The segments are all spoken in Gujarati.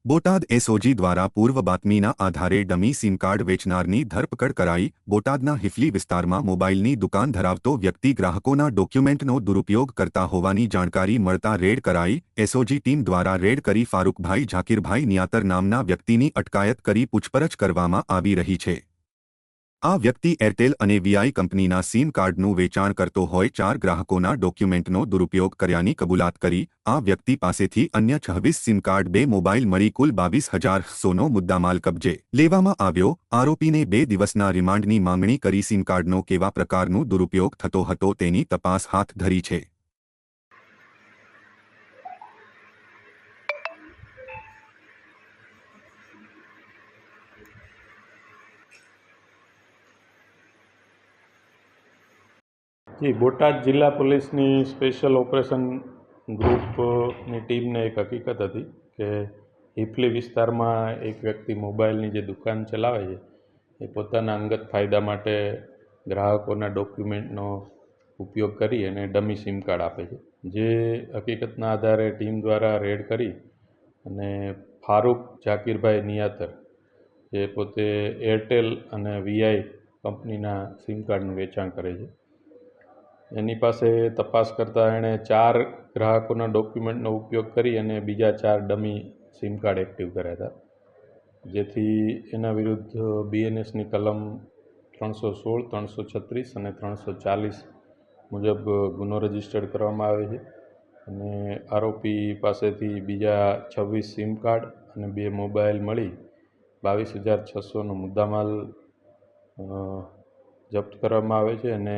બોટાદ એસઓજી દ્વારા પૂર્વ બાતમીના આધારે ડમી સિમ કાર્ડ વેચનારની ધરપકડ કરાઈ। બોટાદના હિફલી વિસ્તારમાં મોબાઈલની દુકાન ધરાવતો વ્યક્તિ ગ્રાહકોના ડોક્યુમેન્ટનો દુરુપયોગ કરતા હોવાની જાણકારી મળતા રેડ કરાઈ। એસઓજી ટીમ દ્વારા રેડ કરી ફારૂકભાઈ ઝાકીરભાઈ નિયાતર નામના વ્યક્તિની અટકાયત કરી પૂછપરછ કરવામાં આવી રહી છે। આ વ્યક્તિ એરટેલ અને વીઆઈ કંપનીના સિમ કાર્ડનું વેચાણ કરતો હોય 4 ગ્રાહકોના ડોક્યુમેન્ટનો દુરુપયોગ કર્યાની કબૂલાત કરી। આ વ્યક્તિ પાસેથી અન્ય 26 સિમ કાર્ડ 2 મોબાઈલ મળી કુલ 22,100નો મુદ્દામાલ કબજે લેવામાં આવ્યો। આરોપીને 2 દિવસના રિમાન્ડની માંગણી કરી સિમ કાર્ડનો કેવા પ્રકારનો દુરુપયોગ થતો હતો તેની તપાસ હાથ ધરી છે। जी बोटाद जिला पुलिसनी स्पेशल ऑपरेशन ग्रुपनी टीम ने एक हकीकत थी कि हिफली विस्तार में एक व्यक्ति मोबाइल की दुकान चलावे छे ए पोताना अंगत फायदा माटे ग्राहकों डॉक्यूमेंटनो उपयोग करी अने डमी सीम कार्ड आपे छे। जे हकीकतना आधारे टीम द्वारा रेड करी अने फारूक झाकीरभाई नियातर जे पोते एरटेल अने वीआई कंपनीना सीम कार्डनुं वेचाण करे छे एनी पासे तपास करता एणे 4 ग्राहकोना डॉक्यूमेंटनो उपयोग करी अने बीजा 4 डमी सीम कार्ड एक्टिव कर्या था, जेथी एना विरुद्ध बीएनएसनी कलम 316, 336 अने 340 मुजब गुनो रजिस्टर्ड करवामां आवे छे अने आरोपी पासेथी बीजा 26 सीम कार्ड अने 2 मोबाइल मळी 22,600नो मुद्दामाल जप्त करवामां आवे छे अने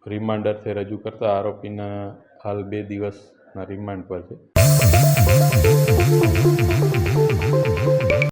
रिमांड अर्थे रजू करता आरोपीना हाल 2 દિવસના રિમાન્ડ પર છે।